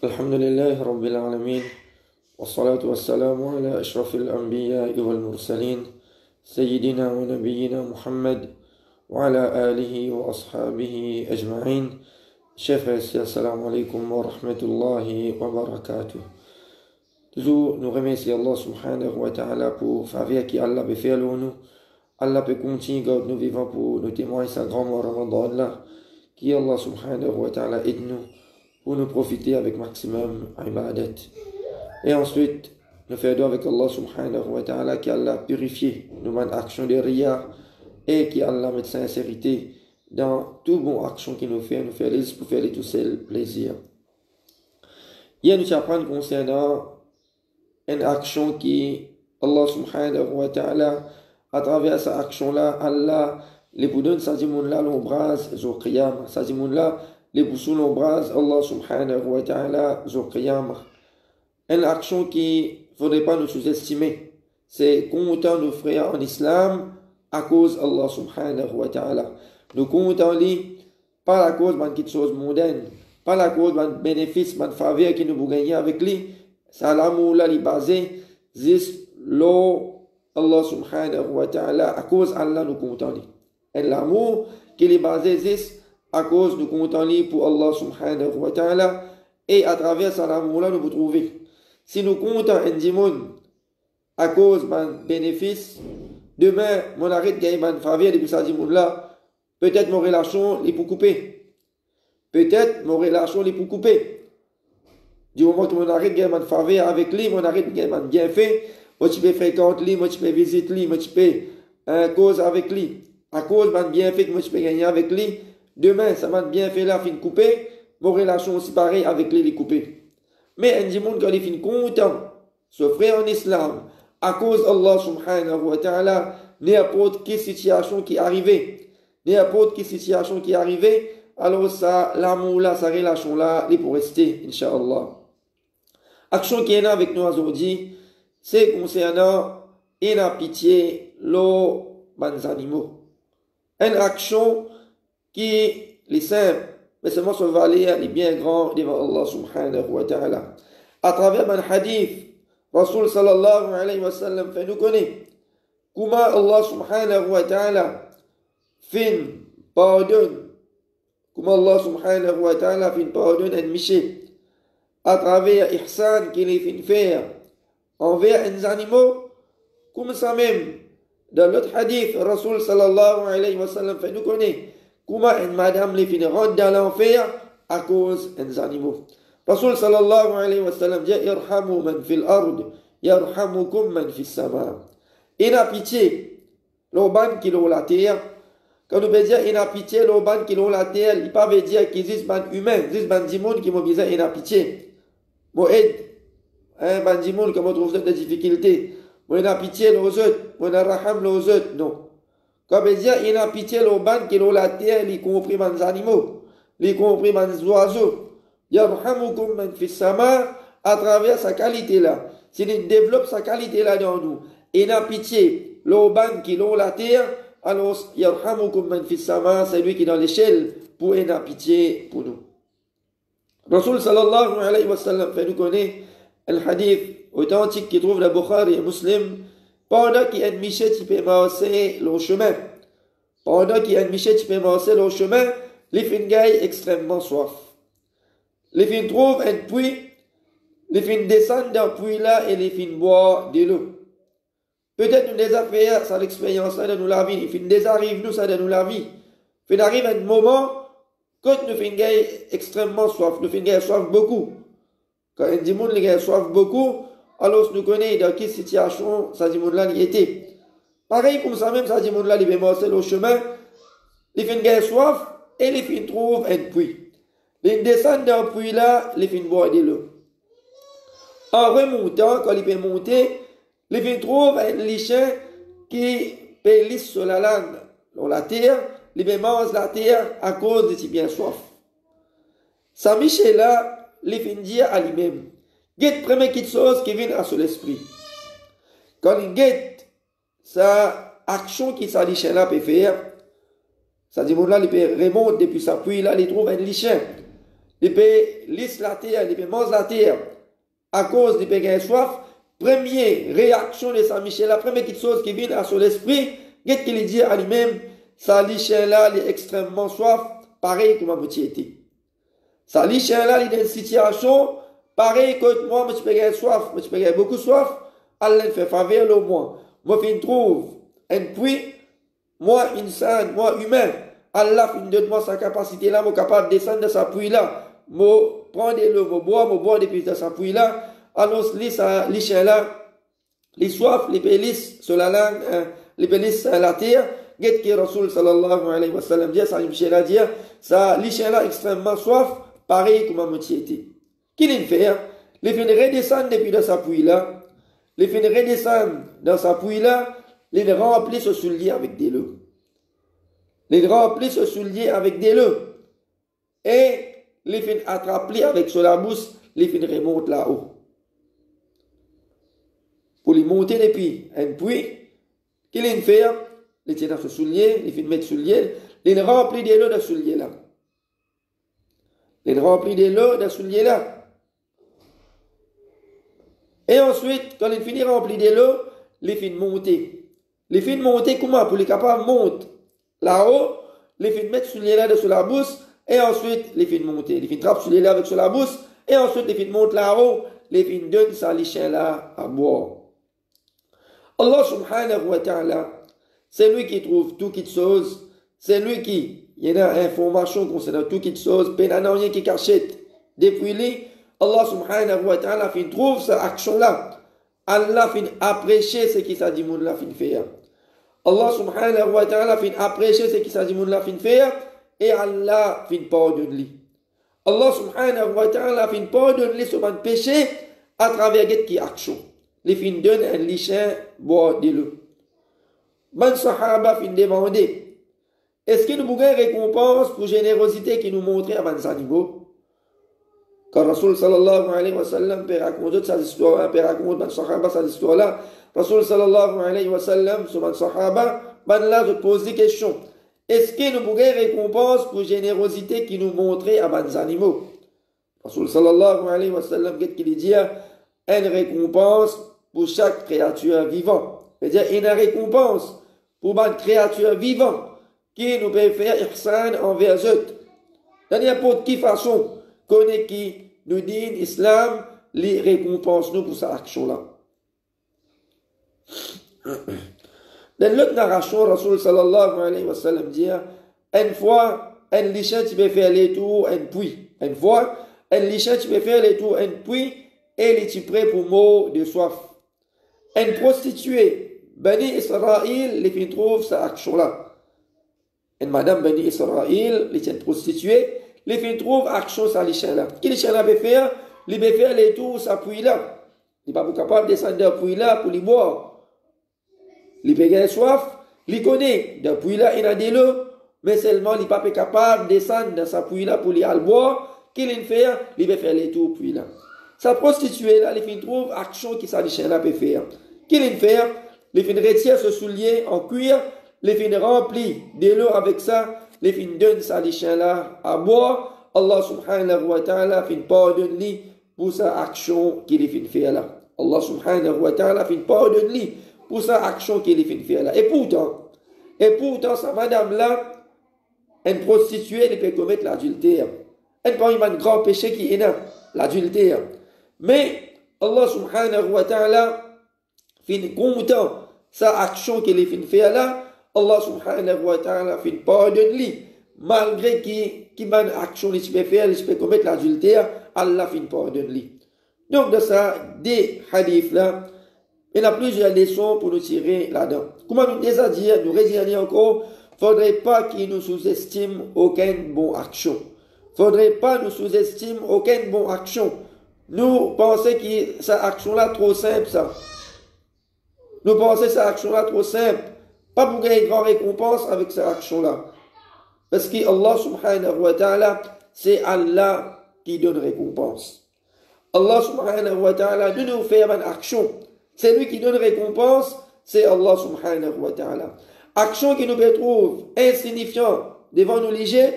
الحمد لله رب العالمين والصلاة والسلام على أشرف الأنبياء والمرسلين سيدنا ونبينا محمد وعلى آله وأصحابه أجمعين. Chers frères et sœurs, assalamu alaikum wa rahmatullahi wa barakatuh. Toujours nous remercions Allah subhanahu wa ta'ala pour faveur qui Allah peut faire pour nous. Allah peut continuer quand nous vivons pour nous témoigner sa grand mois Ramadan là. Qui Allah subhanahu wa ta'ala aide nous pour nous profiter avec maximum ibadat. Et ensuite, nous faisons avec Allah subhanahu wa ta'ala qui Allah purifie nos actions de riya et qui Allah met sincérité dans tout bon action qu'il nous fait les pour faire les tout seul plaisir. Hier, nous apprenons concernant une action qui Allah subhanahu wa ta'ala, à travers cette action-là, Allah les pour donner sa là l'ombrage au qiyam. Sa là les pour sous l'ombrage Allah subhanahu wa ta'ala au qiyam. Une action qui ne faudrait pas nous sous-estimer. C'est comptant nos frères en islam à cause Allah subhanahu wa ta'ala. Nous comptons lui pas à cause de quelque chose mondaine, pas à cause de bénéfice, de faveur qui nous gagnons avec lui. C'est l'amour là, il est basé, juste l'eau Allah subhanahu wa ta'ala, à cause Allah nous comptons lui. Et l'amour qui est basé juste à cause nous comptons lui pour Allah subhanahu wa ta'ala, et à travers cet amour là nous vous trouver. Si nous comptons un dimanche à cause de bénéfice, demain, mon arrêt de gagner une faveur depuis ce dimanche là, peut-être mon relation les pour couper. Peut-être mon relation les pour couper. Du moment que mon arrêt de gagner une faveur avec lui, mon arrêt de gagner un bienfait, moi tu peux fréquenter lui, moi tu peux visiter lui, moi tu peux cause avec lui. À cause d'un bienfait que moi je peux gagner avec lui, demain, ça m'a bienfait là, fin couper, mon relation aussi pareil avec lui, les couper. Mais un dimanche, quand il fin content, ce frère en islam, à cause Allah subhanahu wa ta'ala, n'importe quelle situation qui arrivait, n'importe quelle situation qui arrivait, alors ça, l'amour là, sa relation là, il pour rester, Inch'Allah. Action qui est là avec nous aujourd'hui, c'est concernant une pitié, l'eau, les animaux. Une action qui est simple, mais seulement se valeur est bien grand devant Allah subhanahu wa ta'ala. À travers un hadith, Rasul sallallahu alayhi wa sallam fait nous connaître comment Allah subhanahu wa ta'ala fait pardonne, comment Allah subhanahu wa ta'ala fait pardonne un miché à travers ihsan qu'il est fait faire envers les animaux, comme ça même. Dans l'autre hadith, Rasul sallallahu alayhi wa sallam fait nous connaître comment une madame les finit rentre dans l'enfer à cause des animaux. Rasul sallallahu alayhi wa sallam dit irhamu man fil ard yarhamukum man fis sama. Il a pitié l'oban qui l'ont la terre. Quand nous veut dire il a pitié l'oban qui l'ont la terre, il pas veut dire qu'il existe des humains, il existe des gens qui m'ont besoin il a pitié. Moi aide des gens qui m'ont trouvé des difficultés. Moi, il a pitié aux autres. Moi, il a raham aux autres. Non. Comme il dit, il a pitié aux bandes qui ont la terre, y compris les animaux, y compris les oiseaux. Yarhamukum man fis sama, à travers sa qualité là. S'il développe sa qualité là dans nous, il a pitié aux bandes qui ont la terre, alors yarhamukum man fis sama, c'est lui qui est dans l'échelle pour il a pitié pour nous. Rasul sallallahu alayhi wa sallam fait nous connaître le hadith authentique qui trouve la Bukhari et Muslim, pendant qu'il y a un miché qui peut marcher le chemin. Pendant qu'il y a un miché qui peut marcher le chemin, les fins gagnent extrêmement soif. Les fins trouvent un puits, les fins descendent dans le puits là et les fins boivent de l'eau. Peut-être nous déjà fait ça l'expérience là de nous la vie, les fins déjà arrivent nous ça de nous la vie. Fin arrive un moment, quand nous fin gagnent extrêmement soif, nous fin gagnent soif beaucoup. Quand un dimanche les gars soif beaucoup, alors nous connaissons dans quelle situation ça dimanche-là était. Pareil comme ça même, ça dimanche-là, il va marcher le chemin, les fins gagnent soif et les fins trouvent un puits. Les descendent dans le puits-là, les fins boivent de l'eau. En remontant, quand ils peuvent monter, les fins trouvent un lichin qui pélisse sur la langue, dans la terre, les fins mangent la terre à cause de si bien soif. Ça Michel-là, les fins dire à lui-même. Guette première chose qui vient à son esprit. Quand il guette sa action qui sa lichin là peut faire, ça dit là il peut remonter depuis sa puits là, il trouve un lichin. il peut lisse la terre, il peut manger la terre à cause de gagner soif. Première réaction de Saint-Michel, la première petite chose qui vient à son esprit, qu'est-ce qu'il dit à lui-même? Ça, les chiens là, il est extrêmement soif, pareil que ma petit été. Ça, les chiens là, il est dans une situation pareil que moi, je peux gagner soif, je peux gagner beaucoup soif. Allah fait faveur au moins. Moi, je trouve un puits, moi, insane, moi, humain. Allah donne-moi sa capacité là, moi, capable de descendre de sa puits là. Moi, prendre de l'eau, moi, boire depuis de sa puits là. Alors, les chiens là, les soif, les pélis sur la langue, les pélis sur la terre. Qu'est-ce que Rasul sallallahu alayhi wa sallam dit, ça, Michel a dit, ça, les chiens là, extrêmement soif, pareil comme ma moitié était. Qu'il fait? Les fait redescendre depuis de sa puits là. Les fait redescendre dans sa puits là. Les remplit ce soulier avec des lots. Les remplit ce soulier avec des lots. Et les fait attraper avec sur la bouche. Les fait remonter là-haut. Pour les monter depuis un puits. Qu'il fait? Les tient dans ce soulier. Les fait mettre soulier. Les remplit des lots de ce soulier là. Les remplit des lots de ce soulier là. Et ensuite, quand il finit rempli de l'eau, les fins monter. Les fins monter comment? Pour les capables montent là-haut, les fins mettre sur les là sur la bouche, et ensuite les fins monter. Les fins trappent sur les là avec sur la bouche, et ensuite les fins montent là-haut, les fins donnent ça les chiens là à boire. Allah subhanahu wa ta'ala, c'est lui qui trouve tout qui chose, c'est lui qui, il y a information concernant tout qui chose, peine rien qui cachette. Depuis lui, Allah subhanahu wa ta'ala fin trouve cette action-là. Allah fin apprécier ce qui s'agit de la fin faire. Allah subhanahu wa ta'ala fin apprécier ce qui s'agit de la fin faire. Et Allah fin pardonne-lui. Allah subhanahu wa ta'ala fin pardonne-lui sur mon péché à travers cette action. Les fin donne un lichin boire de l'eau. Ban sahaba fin demander, est-ce qu'il nous a une récompense pour générosité qui nous montrait avant ce niveau? Quand Rasul sallallahu alayhi wa sallam peut raconter sa histoire, peut raconter ban sahaba sa histoire là, Rasul sallallahu alayhi wa sallam sur ban sahaba, ban là je pose des questions. Est-ce qu'il nous pourrait récompense pour générosité qui nous montrait à ban animaux? Rasul sallallahu alayhi wa sallam qu'est-ce qu'il dit? Une récompense pour chaque créature vivante. C'est-à-dire une récompense pour ban créature vivante qui nous peut faire ihsan envers eux. De n'importe quelle façon, connaît qui nous dit l'islam, les récompense nous pour cette action-là. Dans l'autre narration, Rasul sallallahu alayhi wa sallam dit, une fois, un lichin tu peux faire les tours, un puits. Une fois, un lichin tu peux faire les tours, un puits, et il est prêt pour mort de soif. Une prostituée, Bani Israël, les filles trouvent cette action-là. Une madame Bani Israël, les filles prostituées, les filles trouvent action sur les chiens là. Qu'est-ce que les chiens là veulent faire? Ils veulent faire les tours sur puits là. Ils ne sont pas capables de descendre dans puits là pour les boire. Ils peuvent gagner soif, ils connaissent. Dans puits là, il y a de l'eau, mais seulement ils ne sont pas capables de descendre dans sa puits là pour les boire. Qu'est-ce qu'ils font? Ils veulent faire les tours puits là. Sa prostituée là, les filles trouvent action qui les chiens là peuvent faire. Qu'est-ce qu'ils font? Les filles retirent ce soulier en cuir, les filles remplissent de l'eau avec ça. Les filles donnent ça les chiens là à boire. Allah subhanahu wa ta'ala fin pardonne-lui pour sa action qu'il les fait faire là. Allah subhanahu wa ta'ala fin pardonne-lui pour sa action qu'il les fait faire là. Et pourtant, sa madame là, une prostituée, elle peut commettre l'adultère. Elle peut avoir un grand péché qui est là, l'adultère. Mais Allah subhanahu wa ta'ala fin content sa action qu'il les fait faire là. Allah subhanahu wa ta'ala fin pardonne-lui. Malgré qu'il y a une action qu'il peut faire, il peut commettre l'adultère, Allah fin pardonne-lui. Donc, de ça, des hadiths là, il y a plusieurs leçons pour nous tirer là-dedans. Comment nous déjà dire, nous redire encore, il ne faudrait pas qu'il nous sous-estime aucune bonne action. Il ne faudrait pas nous sous-estime aucune bonne action. Nous pensons que cette action-là trop simple, ça. Nous pensons que cette action-là trop simple. Pas pour gagner une grande récompense avec cette action-là. Parce que Allah subhanahu wa ta'ala, c'est Allah qui donne récompense. Allah subhanahu wa ta'ala nous fait une action. C'est lui qui donne récompense, c'est Allah subhanahu wa ta'ala. Action qui nous peut trouver insignifiant devant nous légers,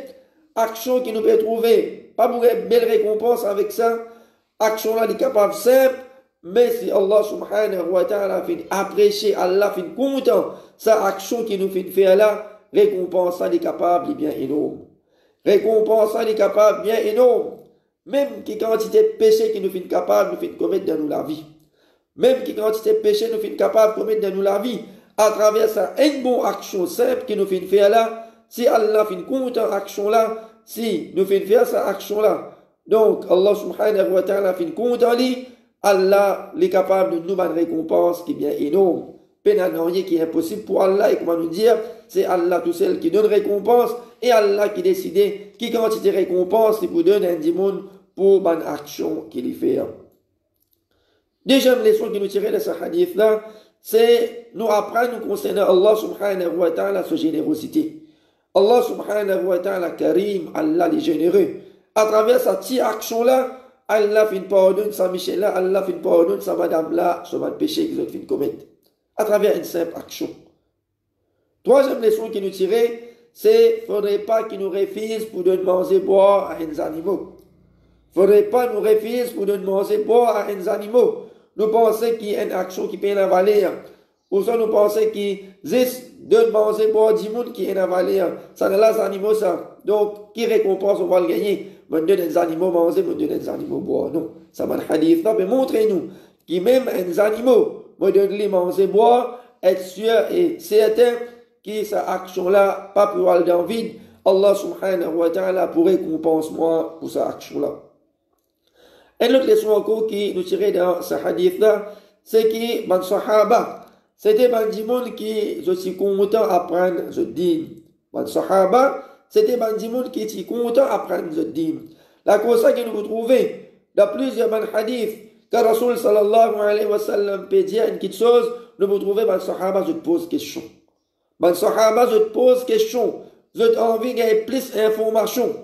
action qui nous peut trouver pas pour une belle récompense avec ça, action là, il est capable simple, mais si Allah subhanahu wa ta'ala fait apprécier, Allah fait content, sa action qui nous fait faire là, récompense ça, il est capable, il est bien énorme. Récompense ça, il est capable, bien énorme. Même qui quantité de péché qui nous fait capable, nous fait commettre dans nous la vie. Même qui quantité de péché nous fait capable de commettre dans nous la vie, à travers ça, une bonne action simple qui nous fait faire là, si Allah fait content action là, si nous fait faire cette action là, donc Allah subhanahu wa ta'ala fait content lui, Allah est capable de nous donner une récompense qui est bien énorme. Rien qui est impossible pour Allah, et comment nous dire, c'est Allah tout seul qui donne récompense, et Allah qui décide qui quantité de récompense il vous donne un dimanche pour une action qu'il fait. Deuxième leçon qui nous tire de ce hadith là, c'est nous apprendre concernant Allah subhanahu wa ta'ala sa générosité. Allah subhanahu wa ta'ala karim, Allah est généreux. À travers cette petite action là, Allah fait pardonner sa Michel là, Allah fait pardonner sa madame là, sur le péché qu'ils ont fait commettre. À travers une simple action. Troisième leçon qui nous tire, c'est qu'il ne faudrait pas qu'ils nous refusent pour donner manger boire à des animaux. Il ne faudrait pas nous refuser pour donner manger boire à des animaux. Nous pensons qu'il y a une action qui peut la valeur. Ou ça, nous pensons qu'il existe de manger boire du monde qui est la valeur. Ça n'est pas les animaux, ça. Donc, qui récompense, on va le gagner. On donne des animaux manger, on donne des animaux boire. Non. Ça va le hadith là, mais montrez-nous que même les animaux, on donne les manger boire, être sûr et certain que cette action-là, pas pour aller dans le vide, Allah subhanahu wa ta'ala pour récompense moi pour cette action-là. Et l'autre leçon encore qui nous tirait dans ce hadith-là, c'est que les Sahaba, c'était des gens qui sont contents d'apprendre le din. Les Sahaba, c'était des gens qui sont contents d'apprendre le din. La cause que nous retrouvons dans plusieurs hadiths, quand Rasul sallallahu alayhi wa sallam peut dire une petite chose, nous retrouvons les Sahaba, je te pose question. Les Sahaba, je te pose question. Je t'ai envie de gagner plus d'informations.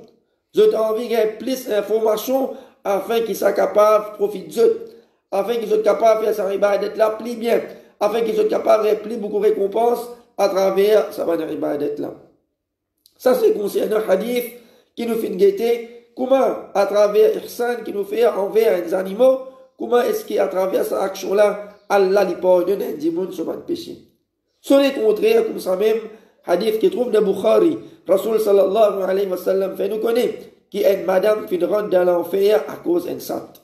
Je t'ai envie de gagner plus d'informations afin qu'ils soient capables de profiter d'eux, afin qu'ils soient capables de faire sa ibadat là plus bien, afin qu'ils soient capables de remplir beaucoup de récompenses à travers sa ibadat là. Ça, c'est concernant un hadith qui nous fait guetter comment, à travers ihsan qui nous fait envers les animaux, comment est-ce qu'à travers cette action-là, Allah lui pardonne un démon sur le péché. Sur les contraires, comme ça même, hadith qui trouve dans Bukhari, Rasul sallallahu alayhi wa sallam fait nous connaître qu'il y a une madame qui rentre dans l'enfer à cause d'une sainte.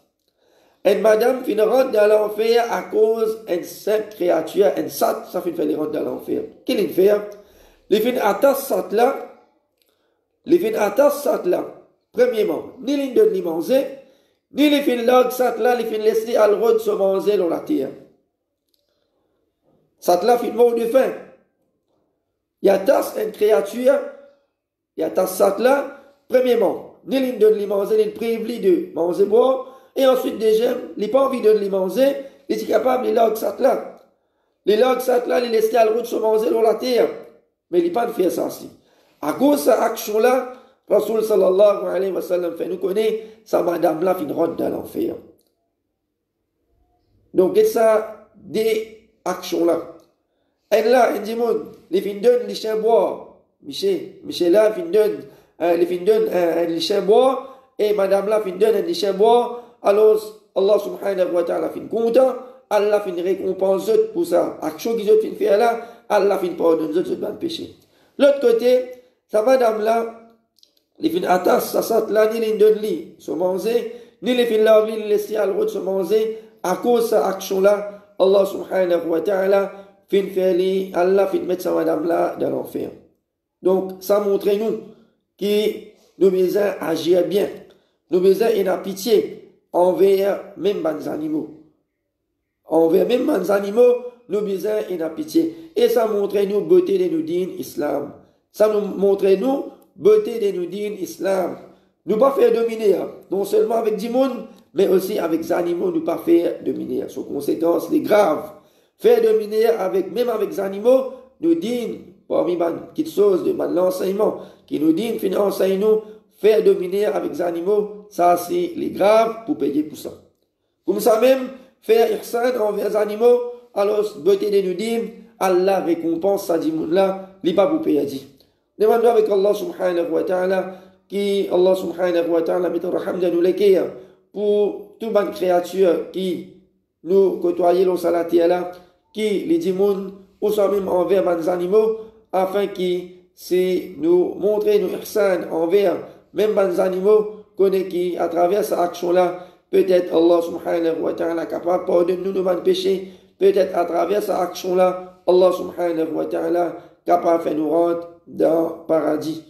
Une madame qui rentre dans l'enfer à cause d'une simple créature, une sainte, ça fait qu'elle rentre dans l'enfer. Qu'est-ce qu'il fait? Les fins attaquent cette là, premièrement, ni les donne les manger, ni les fins log cette là, les fins laisser à l'autre se manger dans la terre. Cette là fait mort de faim. Il y a une créature, il y a cette là, premièrement, ni les donne les manger, ni les prive de manger boire, et ensuite déjà, il n'a pas envie de les manger, il est capable de les log cette là. Les log cette là, les laisser à l'autre se manger dans la terre. Mais il n'est pas de faire ça aussi. À cause de cette action-là, Rasul sallallahu alayhi wa sallam fait nous connaître, sa madame-là fin rentre dans l'enfer. Donc, c'est ça, des actions-là. Et là, il dit, les fin donnent les chiens boire. Michel là, fin donne, les fin donnent les chiens boire, et madame-là fin donne les chiens boire. Alors, Allah subhanahu wa ta'ala fin content, Allah fin récompense pour ça. Action qu'ils ont fin faire là, Allah fin pardonne eux de péché. L'autre côté, sa madame-là, les fins attaquent sa sainte là, ni les donne li se manger, ni les fins là, ni les laisser à l'autre se manger, à cause de cette action-là, Allah subhanahu wa ta'ala fin faire li, Allah fin mettre sa madame-là dans l'enfer. Donc, ça montre nous que nous besoin agir bien. Nous besoin une pitié envers même les animaux. Envers même les animaux, nous besoin une pitié. Et ça montre nous beauté de nous dînes islam. Ça nous montre nous beauté de nous dînes islam. Nous pas faire dominer, non seulement avec du monde, mais aussi avec les animaux, nous pas faire dominer. Sur conséquence, les graves. Faire dominer même avec les animaux, nous dînes, parmi les petites choses de l'enseignement, qui nous dînes, enseigne nous, faire dominer avec les animaux, ça c'est les graves pour payer pour ça. Comme ça même, faire ihsan envers les animaux, alors beauté de nous dînes, Allah récompense ça dit là, il pas pour payer dit. Demandons avec Allah subhanahu wa ta'ala qui Allah subhanahu wa ta'ala met rahmatan nous les pour toute bonne créature qui nous côtoyer le salati là qui les dimoun ou soit même envers les animaux afin qu'ils c'est nous montrer nos ihsan envers même les animaux connaît qui à travers cette action là peut-être Allah subhanahu wa ta'ala capable de pardonner nous nos péchés peut-être à travers cette action là Allah subhanahu wa ta'ala capable de faire nous rentrer dans le paradis.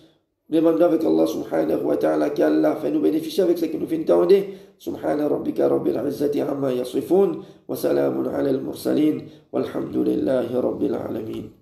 Demandons avec Allah subhanahu wa ta'ala qu'Allah fait nous bénéficier avec ce que nous faisons entendre. Subhana rabbika rabbil izzati amma yasifun wa salamun ala al-mursalin walhamdulillahi rabbil alamin.